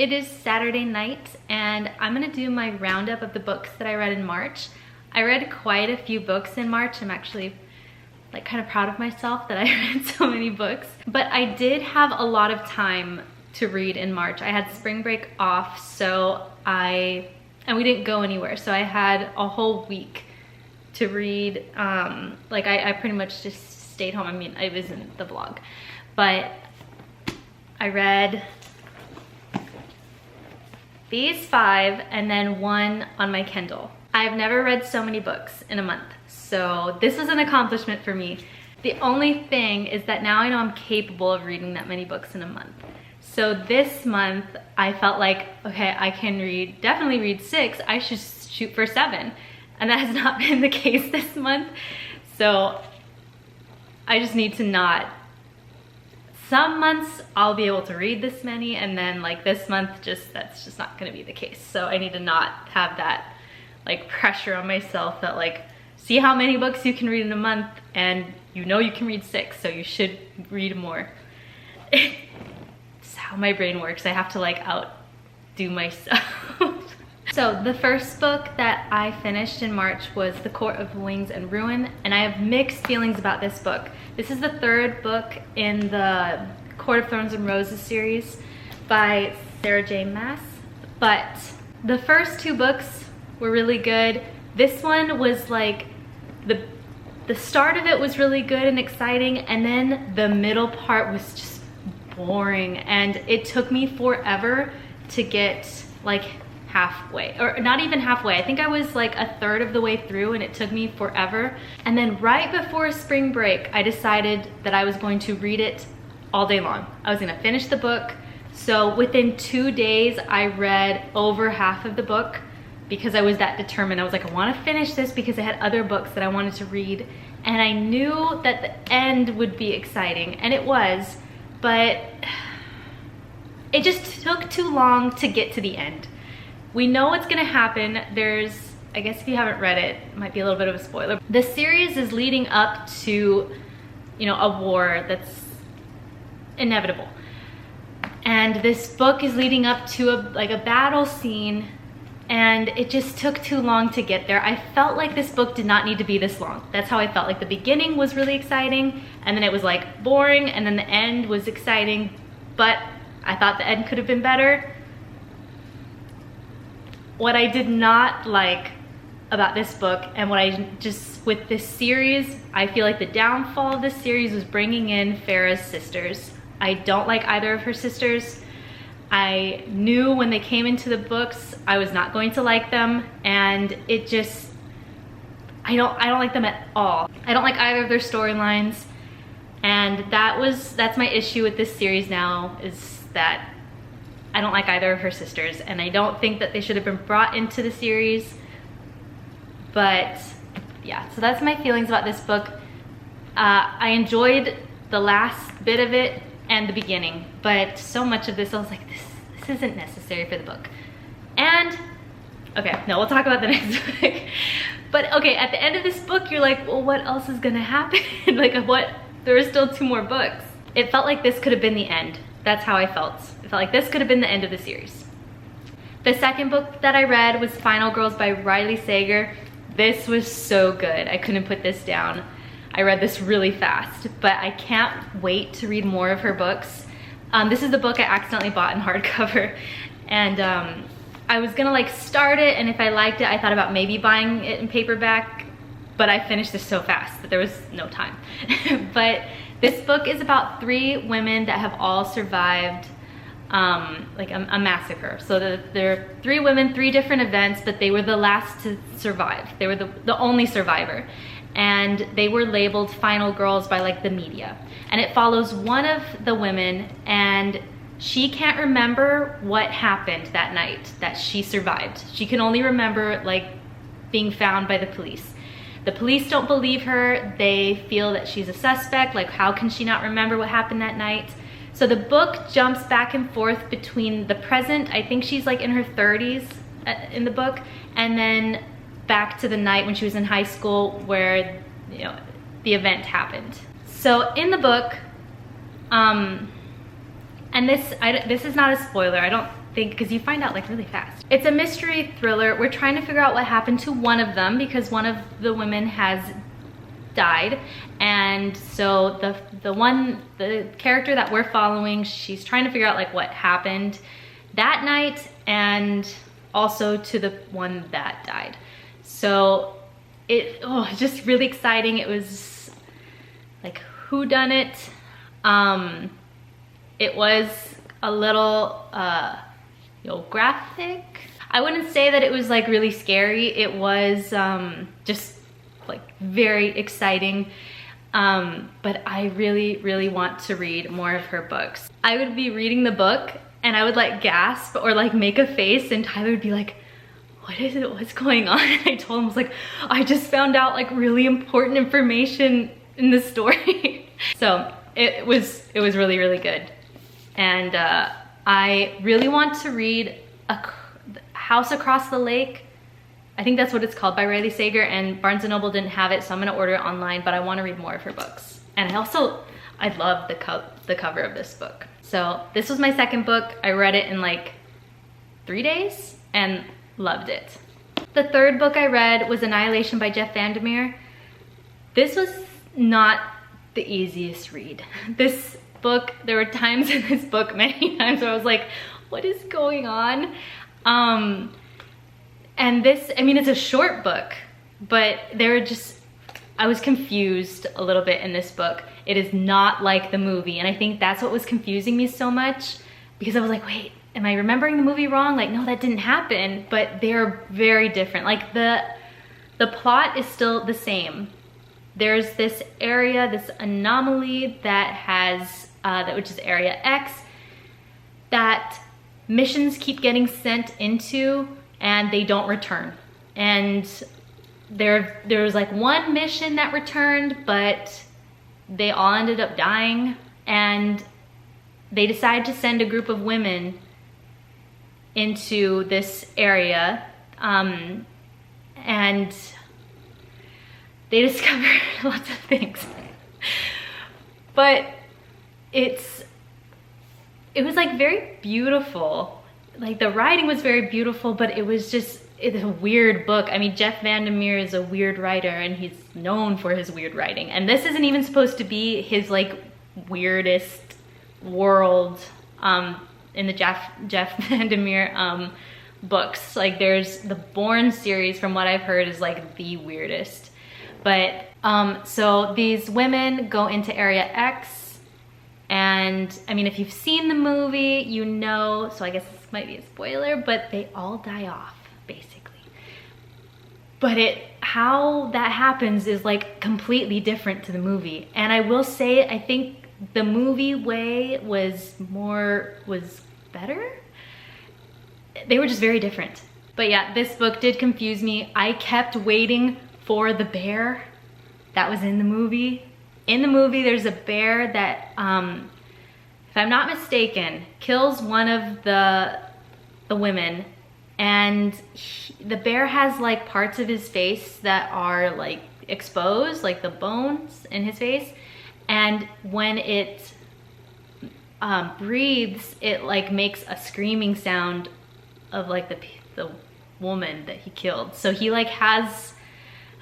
It is Saturday night and I'm gonna do my roundup of the books that I read in March. I read quite a few books in March. I'm actually like kind of proud of myself that I read so many books. But I did have a lot of time to read in March. I had spring break off, and we didn't go anywhere. So I had a whole week to read. I pretty much just stayed home. I mean, it was in the vlog, but I read these 5 and then 1 on my Kindle. I've never read so many books in a month, so this was an accomplishment for me. The only thing is that now I know I'm capable of reading that many books in a month. So this month I felt like, okay, I can definitely read 6, I should shoot for 7. And that has not been the case this month. So I just need to not. Some months I'll be able to read this many, and then like this month, that's just not gonna be the case. So I need to not have that like pressure on myself that like, see how many books you can read in a month and you know you can read 6, so you should read more. It's how my brain works. I have to like outdo myself. So the first book that I finished in March was The Court of Wings and Ruin, and I have mixed feelings about this book. This is the 3rd book in the Court of Thorns and Roses series by Sarah J. Maas. But the first 2 books were really good. This one was like, the start of it was really good and exciting, and then the middle part was just boring, and it took me forever to get like halfway, or not even halfway. I think I was like a third of the way through and it took me forever. And then right before spring break, I decided that I was going to read it all day long. I was gonna finish the book. So within 2 days, I read over half of the book because I was that determined. I was like, I wanna finish this because I had other books that I wanted to read. And I knew that the end would be exciting, and it was, but it just took too long to get to the end. We know what's gonna happen. I guess if you haven't read it, it might be a little bit of a spoiler. The series is leading up to, you know, a war that's inevitable. And this book is leading up to a battle scene, and it just took too long to get there. I felt like this book did not need to be this long. That's how I felt. Like the beginning was really exciting, and then it was like boring, and then the end was exciting, but I thought the end could have been better. What I did not like about this book, and with this series, I feel like the downfall of this series was bringing in Farah's sisters. I don't like either of her sisters. I knew when they came into the books, I was not going to like them, and it just, I don't like them at all. I don't like either of their storylines, and that's my issue with this series now, is that I don't like either of her sisters, and I don't think that they should have been brought into the series. But yeah, so that's my feelings about this book. I enjoyed the last bit of it and the beginning, but so much of this I was like, this isn't necessary for the book. And okay, no, we'll talk about the next book. But okay, at the end of this book, you're like, well, what else is gonna happen? Like there are still 2 more books. It felt like this could have been the end. That's how I felt. It felt like this could have been the end of the series. The second book that I read was Final Girls by Riley Sager. This was so good. I couldn't put this down. I read this really fast, but I can't wait to read more of her books. This is the book I accidentally bought in hardcover, and I was gonna like start it, and if I liked it, I thought about maybe buying it in paperback, but I finished this so fast that there was no time. But this book is about 3 women that have all survived like a massacre. So there are 3 women, 3 different events, but they were the last to survive. They were the only survivor. And they were labeled final girls by like the media. And it follows one of the women, and she can't remember what happened that night that she survived. She can only remember like being found by the police. The police don't believe her. They feel that she's a suspect. Like, how can she not remember what happened that night? So the book jumps back and forth between the present, I think she's like in her 30s in the book, and then back to the night when she was in high school where, you know, the event happened. So in the book, and this is not a spoiler. I don't think, because you find out like really fast. It's a mystery thriller. We're trying to figure out what happened to one of them because one of the women has died, and so the character that we're following, she's trying to figure out like what happened that night and also to the one that died. So it's just really exciting. It was like whodunit. It was a little graphic. I wouldn't say that it was like really scary. It was just like very exciting. But I really want to read more of her books. I would be reading the book and I would like gasp or like make a face, and Tyler would be like, what is it? What's going on? And I told him, I was like, I just found out like really important information in the story. So it was really good. And I really want to read House Across the Lake. I think that's what it's called, by Riley Sager, and Barnes & Noble didn't have it, so I'm gonna order it online, but I wanna read more of her books. And I love the cover of this book. So this was my second book. I read it in like 3 days and loved it. The third book I read was Annihilation by Jeff Vandermeer. This was not the easiest read. This book, there were times in this book, many times, where I was like, what is going on? And this, I mean, it's a short book, but I was confused a little bit in this book. It is not like the movie, and I think that's what was confusing me so much, because I was like, wait, am I remembering the movie wrong? Like, no, that didn't happen, but they're very different. Like the plot is still the same. There's this area, this anomaly that has, which is Area X, that missions keep getting sent into and they don't return. And there was like one mission that returned, but they all ended up dying, and they decided to send a group of women into this area, and they discovered lots of things. But it was like very beautiful. Like the writing was very beautiful, but it's a weird book. I mean, Jeff Vandermeer is a weird writer, and he's known for his weird writing. And this isn't even supposed to be his like weirdest world in the Jeff Vandermeer books. Like there's the Bourne series, from what I've heard, is like the weirdest. But so these women go into Area X, and I mean, if you've seen the movie, you know, so I guess this might be a spoiler, but they all die off, basically. But how that happens is like completely different to the movie. And I will say, I think the movie way was better. They were just very different. But yeah, this book did confuse me. I kept waiting for the bear that was in the movie. In the movie, there's a bear that, if I'm not mistaken, kills one of the women, and the bear has like parts of his face that are like exposed, like the bones in his face, and when it breathes, it like makes a screaming sound of like the woman that he killed. So he like has,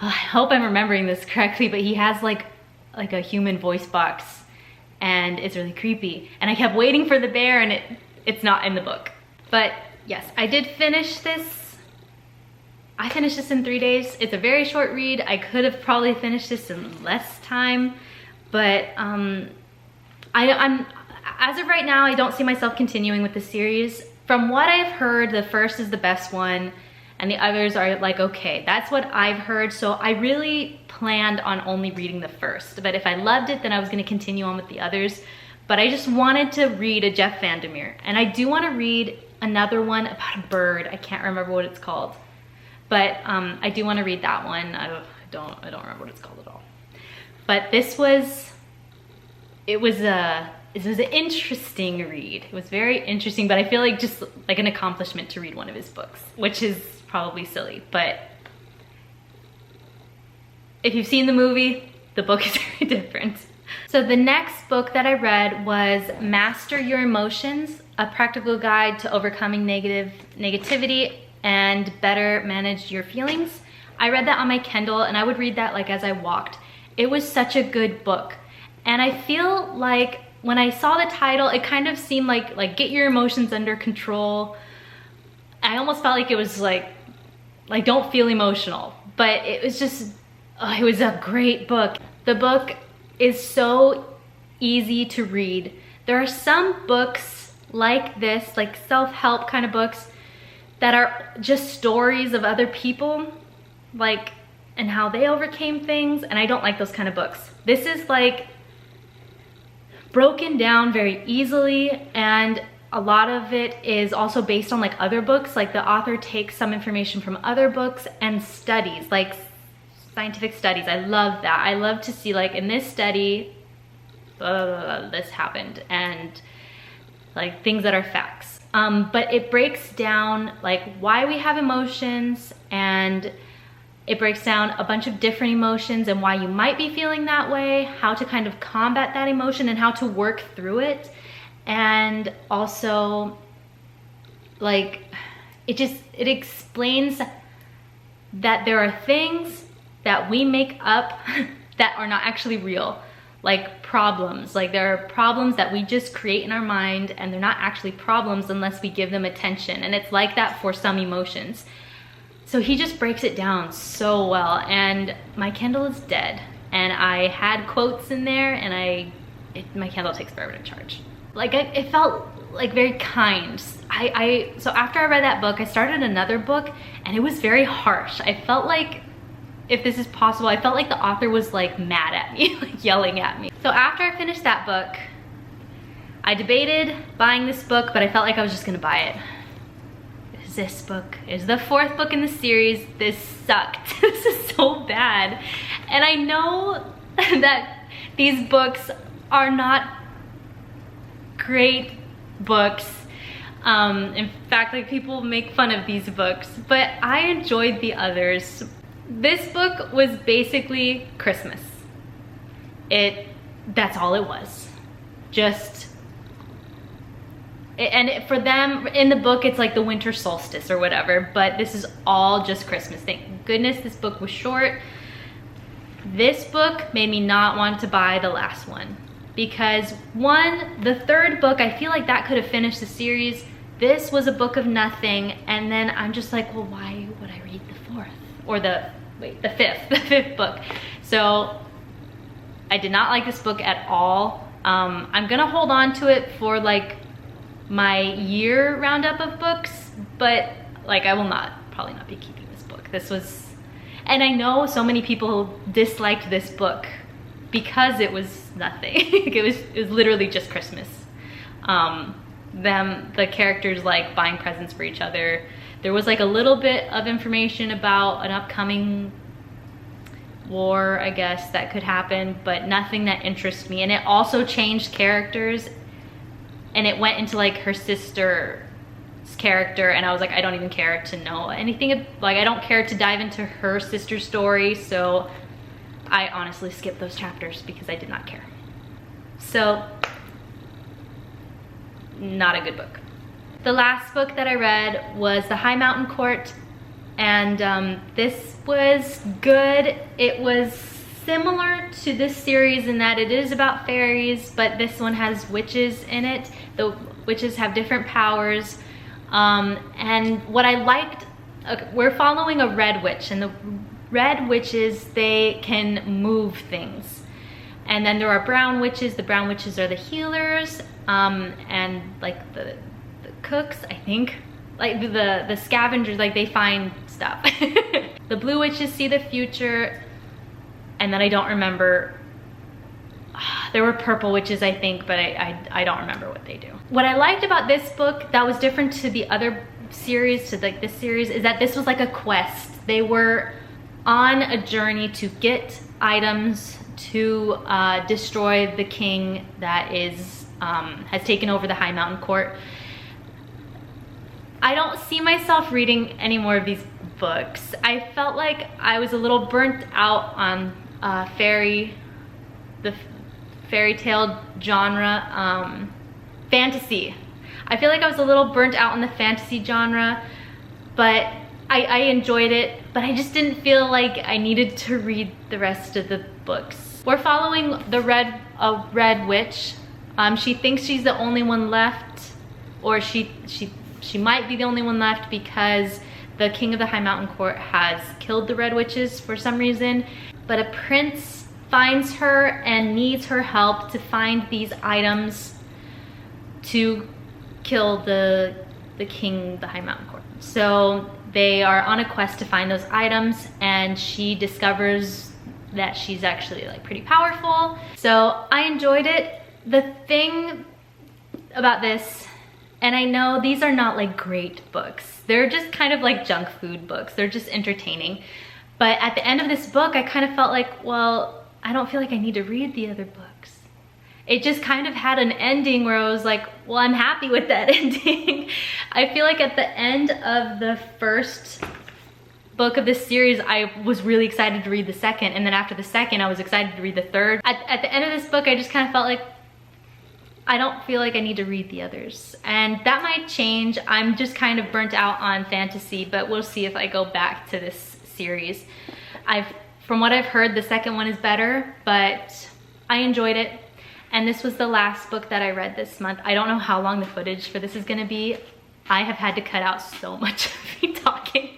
I hope I'm remembering this correctly, but he has like a human voice box, and it's really creepy. And I kept waiting for the bear, and it's not in the book. But yes, I did finish this. I finished this in 3 days. It's a very short read. I could have probably finished this in less time, but I'm as of right now, I don't see myself continuing with the series. From what I've heard, the first is the best one, and the others are like, okay, that's what I've heard. So I really planned on only reading the first, but if I loved it, then I was gonna continue on with the others. But I just wanted to read a Jeff Vandermeer, and I do wanna read another one about a bird. I can't remember what it's called, but I do wanna read that one. I don't remember what it's called at all. But this was an interesting read. It was very interesting, but I feel like just like an accomplishment to read one of his books, which is probably silly, but if you've seen the movie, the book is very different. So the next book that I read was Master Your Emotions A Practical Guide to Overcoming Negativity and Better Manage Your Feelings. I read that on my Kindle, and I would read that like as I walked. It was such a good book. And I feel like when I saw the title, it kind of seemed like get your emotions under control. I almost felt like it was like don't feel emotional, but it was just, oh, it was a great book. The book is so easy to read. There are some books like this, like self-help kind of books, that are just stories of other people, like, and how they overcame things, and I don't like those kind of books. This is like broken down very easily, and a lot of it is also based on like other books. Like the author takes some information from other books and studies, like scientific studies. I love that. I love to see like in this study, this happened, and like things that are facts. But it breaks down like why we have emotions, and it breaks down a bunch of different emotions and why you might be feeling that way, how to kind of combat that emotion and how to work through it. And also like it explains that there are things that we make up that are not actually real, like problems. Like there are problems that we just create in our mind, and they're not actually problems unless we give them attention. And it's like that for some emotions. So he just breaks it down so well, and my Kindle is dead. And I had quotes in there, and my Kindle takes forever to charge. Like it felt like very kind. So after I read that book, I started another book, and it was very harsh. I felt like, if this is possible, I felt like the author was like mad at me, like yelling at me. So after I finished that book, I debated buying this book, but I felt like I was just gonna buy it. This book is the 4th book in the series. This sucked. This is so bad. And I know that these books are not great books. In fact, like people make fun of these books, but I enjoyed the others. This book was basically Christmas. That's all it was. For them, in the book, it's like the winter solstice or whatever, but this is all just Christmas. Thank goodness this book was short. This book made me not want to buy the last one, because the 3rd book, I feel like that could have finished the series. This was a book of nothing, and then I'm just like, well, why would I read the 4th? Or the 5th book. So I did not like this book at all. I'm gonna hold on to it for like my year roundup of books, but like I will probably not be keeping this book. And I know so many people disliked this book because it was nothing. it was literally just Christmas. The characters like buying presents for each other. There was like a little bit of information about an upcoming war, I guess, that could happen, but nothing that interests me. And it also changed characters, and it went into like her sister's character, and I was like, I don't even care to know anything. Like I don't care to dive into her sister's story, so I honestly skipped those chapters because I did not care. So, not a good book. The last book that I read was The High Mountain Court, and this was good. It was similar to this series in that it is about fairies, but this one has witches in it. The witches have different powers. And what I liked, we're following a red witch, and the red witches, they can move things. And then there are brown witches. The brown witches are the healers, and like the cooks, I think. Like the scavengers, like they find stuff. The blue witches see the future, and then I don't remember. There were purple witches, I think, but I don't remember what they do. What I liked about this book that was different to the other series, to like this series, is that this was like a quest. They were on a journey to get items to destroy the king that is has taken over the High Mountain Court. I don't see myself reading any more of these books. I felt like I was a little burnt out on the fairy tale genre. Fantasy. I feel like I was a little burnt out in the fantasy genre, but I enjoyed it, but I just didn't feel like I needed to read the rest of the books. We're following the Red Witch. She thinks she's the only one left, or she might be the only one left because the king of the High Mountain Court has killed the Red Witches for some reason. But a prince finds her and needs her help to find these items to kill the king of the High Mountain Court. So they are on a quest to find those items, and she discovers that she's actually like pretty powerful. So I enjoyed it. The thing about this, and I know these are not like great books, they're just kind of like junk food books, they're just entertaining. But at the end of this book, I kind of felt like, well, I don't feel like I need to read the other books. It just kind of had an ending where I was like, well, I'm happy with that ending. I feel like at the end of the first book of this series, I was really excited to read the second, and then after the second, I was excited to read the third. At the end of this book, I just kind of felt like, I don't feel like I need to read the others. And that might change. I'm just kind of burnt out on fantasy, but we'll see if I go back to this series. From what I've heard, the second one is better, but I enjoyed it. And this was the last book that I read this month. I don't know how long the footage for this is gonna be. I have had to cut out so much of me talking.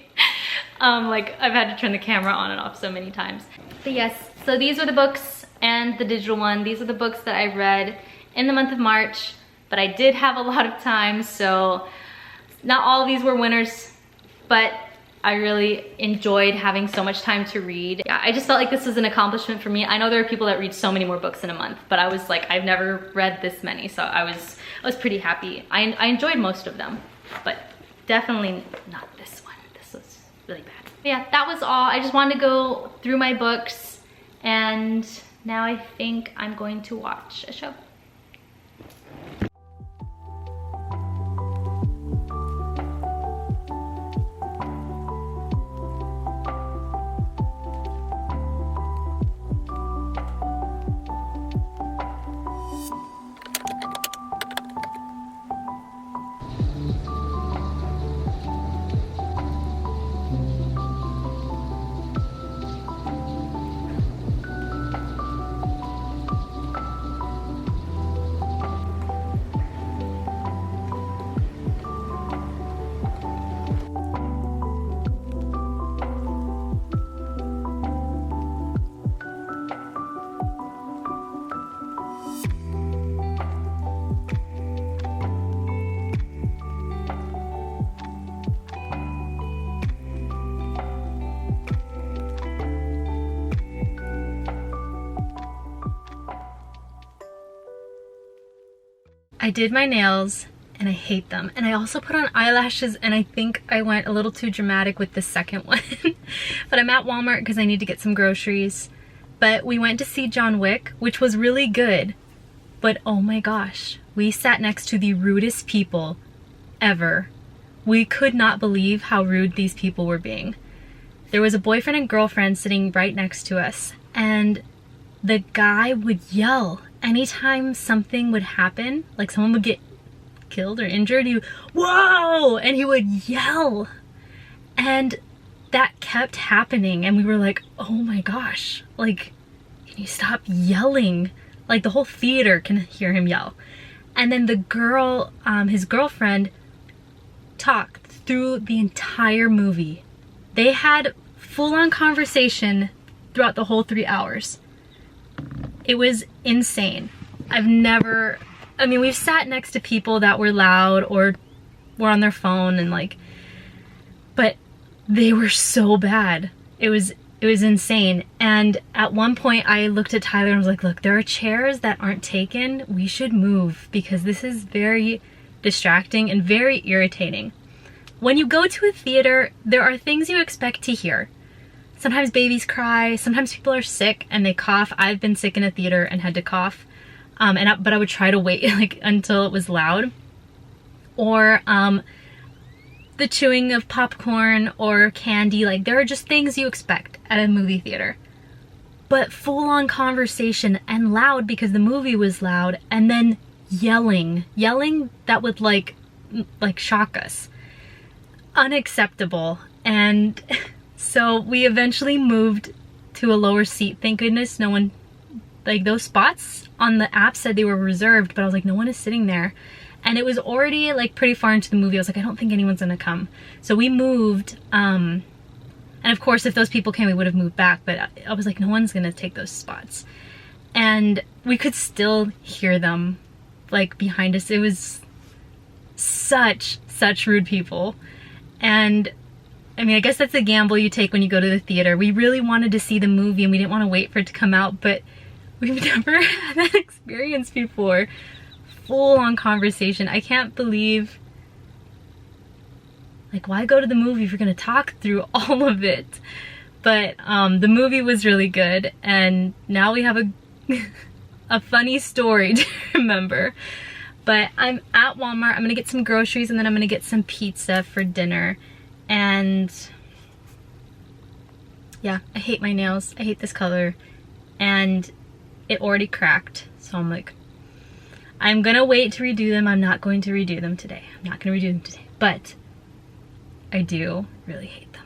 Like I've had to turn the camera on and off so many times. But yes, so these are the books and the digital one. These are the books that I read in the month of March, but I did have a lot of time, so not all of these were winners, but I really enjoyed having so much time to read. Yeah, I just felt like this was an accomplishment for me. I know there are people that read so many more books in a month, but I was like, I've never read this many, so I was pretty happy. I enjoyed most of them, but definitely not this one. This was really bad. But yeah, that was all. I just wanted to go through my books, and now I think I'm going to watch a show. I did my nails and I hate them. And I also put on eyelashes, and I think I went a little too dramatic with the second one. But I'm at Walmart because I need to get some groceries. But we went to see John Wick, which was really good. But oh my gosh, we sat next to the rudest people ever. We could not believe how rude these people were being. There was a boyfriend and girlfriend sitting right next to us, and the guy would yell anytime something would happen, like someone would get killed or injured. He would, whoa, and he would yell, and that kept happening, and we were like, oh my gosh, like, can you stop yelling? Like the whole theater can hear him yell. And then the girl, his girlfriend, talked through the entire movie. They had full-on conversation throughout the whole 3 hours. It was insane. I've never, I mean, we've sat next to people that were loud or were on their phone and like, but they were so bad. It was insane. And at one point I looked at Tyler and was like, look, there are chairs that aren't taken. We should move because this is very distracting and very irritating. When you go to a theater, there are things you expect to hear. Sometimes babies cry, sometimes people are sick and they cough. I've been sick in a theater and had to cough, but I would try to wait like until it was loud. Or the chewing of popcorn or candy, like there are just things you expect at a movie theater. But full-on conversation and loud because the movie was loud, and then yelling that would like like shock us. Unacceptable. And so we eventually moved to a lower seat. Thank goodness no one, like those spots on the app said they were reserved, but I was like, no one is sitting there. And it was already like pretty far into the movie. I was like, I don't think anyone's gonna come. So we moved, and of course if those people came we would have moved back, but I was like, no one's gonna take those spots. And we could still hear them like behind us. It was such rude people. And I mean, I guess that's a gamble you take when you go to the theater. We really wanted to see the movie and we didn't want to wait for it to come out, but we've never had that experience before. Full on conversation. I can't believe, like, why go to the movie if you're gonna talk through all of it? But the movie was really good, and now we have a funny story to remember. But I'm at Walmart. I'm gonna get some groceries and then I'm gonna get some pizza for dinner. And yeah, I hate my nails. I hate this color. And it already cracked. So I'm like, I'm gonna wait to redo them. I'm not going to redo them today. I'm not gonna redo them today. But I do really hate them.